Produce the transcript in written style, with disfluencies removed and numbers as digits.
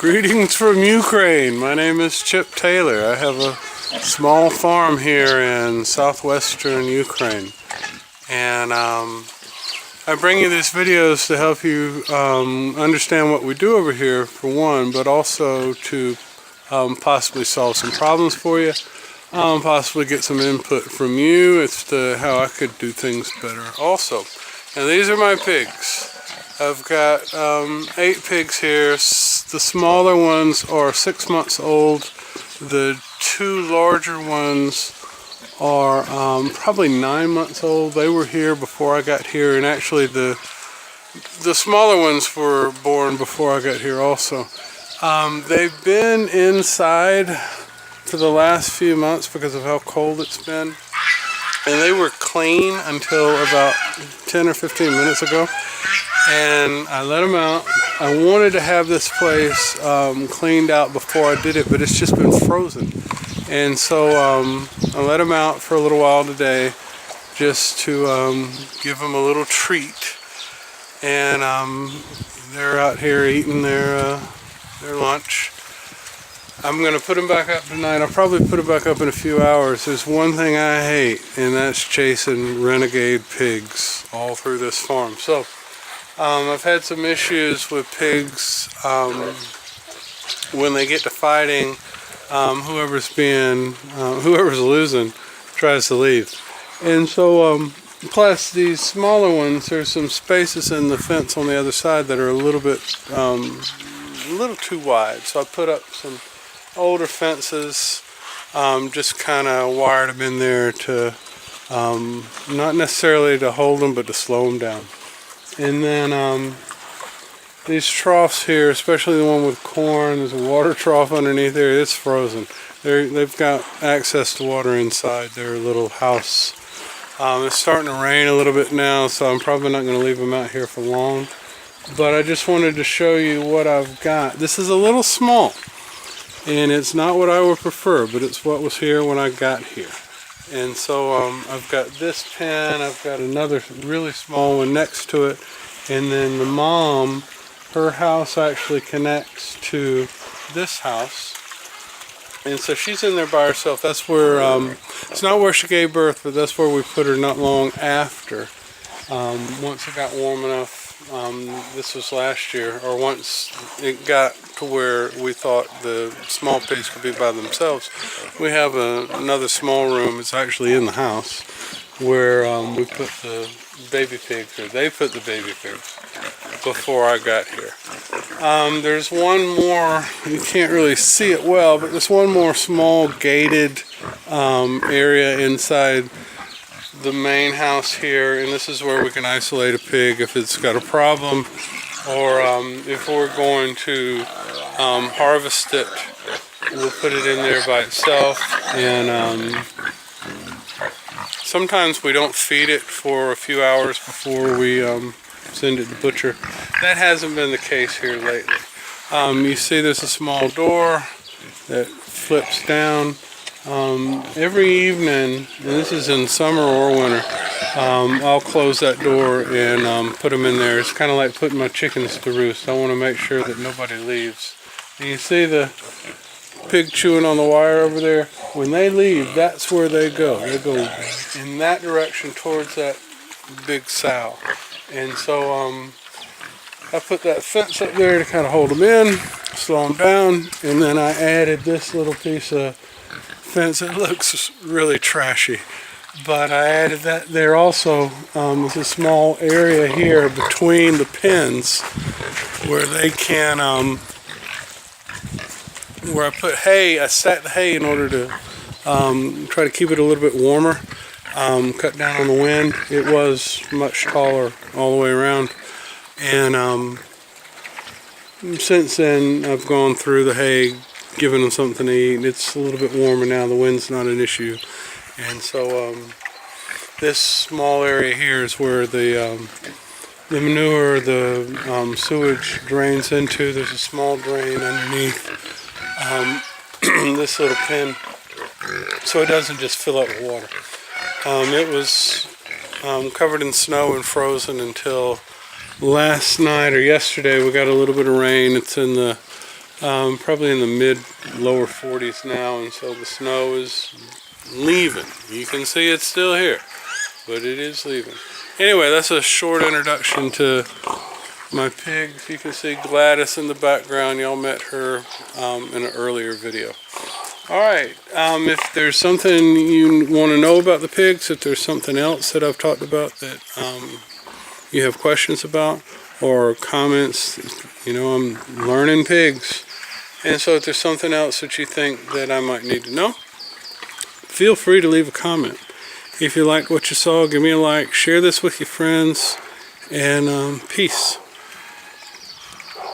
Greetings from Ukraine. My name is Chip Taylor. I have a small farm here in southwestern Ukraine. And I bring you these videos to help you understand what we do over here, for one, but also to possibly solve some problems for you, possibly get some input from you as to how I could do things better also. And these are my pigs. I've got 8 pigs here. The smaller ones are 6 months old. The 2 larger ones are probably 9 months old. They were here before I got here, and actually the smaller ones were born before I got here also. They've been inside for the last few months because of how cold it's been, and they were clean until about 10 or 15 minutes ago. And I let them out. I wanted to have this place cleaned out before I did it, but it's just been frozen. And so I let them out for a little while today, just to give them a little treat. And they're out here eating their lunch. I'm going to put them back up tonight. I'll probably put them back up in a few hours. There's one thing I hate, and that's chasing renegade pigs all through this farm. So I've had some issues with pigs when they get to fighting. Whoever's losing tries to leave. And so plus these smaller ones, there's some spaces in the fence on the other side that are a little too wide. So I put up some older fences, just kind of wired them in there to not necessarily to hold them, but to slow them down. And then these troughs here, especially the one with corn, there's a water trough underneath there. It's frozen. They've got access to water inside their little house. It's starting to rain a little bit now, so I'm probably not going to leave them out here for long. But I just wanted to show you what I've got. This is a little small, and it's not what I would prefer, but it's what was here when I got here. And so I've got this pen, I've got another really small one next to it, and then the mom, her house actually connects to this house. And so she's in there by herself. That's where, it's not where she gave birth, but that's where we put her not long after. Once it got warm enough, this was last year, or once it got to where we thought the small pigs could be by themselves, we have another small room. It's actually in the house where we put the baby pigs, or they put the baby pigs before I got here. There's one more, you can't really see it well, but there's one more small gated area inside the main house here, and this is where we can isolate a pig if it's got a problem, or if we're going to harvest it, we'll put it in there by itself. And sometimes we don't feed it for a few hours before we send it to butcher. That hasn't been the case here lately. You see there's a small door that flips down. Every evening, and this is in summer or winter, I'll close that door and put them in there. It's kind of like putting my chickens to roost. I want to make sure that nobody leaves. And you see the pig chewing on the wire over there? When they leave, that's where they go. They go in that direction towards that big sow. And so I put that fence up there to kind of hold them in, slow them down, and then I added this little piece of fence. It looks really trashy, but I added that there also. There's a small area here between the pens where they can, where I put hay. I stacked the hay in order to try to keep it a little bit warmer, cut down on the wind. It was much taller all the way around, and since then I've gone through the hay, giving them something to eat. It's a little bit warmer now. The wind's not an issue. And so this small area here is where the manure, the sewage drains into. There's a small drain underneath this little pen, so it doesn't just fill up with water. It was covered in snow and frozen until last night or yesterday. We got a little bit of rain. It's in the probably in the lower 40s now, and so the snow is leaving. You can see it's still here, but it is leaving. Anyway, that's a short introduction to my pigs. You can see Gladys in the background. Y'all met her in an earlier video. Alright, if there's something you want to know about the pigs, if there's something else that I've talked about that you have questions about or comments, you know, I'm learning pigs. And so if there's something else that you think that I might need to know, feel free to leave a comment. If you liked what you saw, give me a like, share this with your friends, and peace.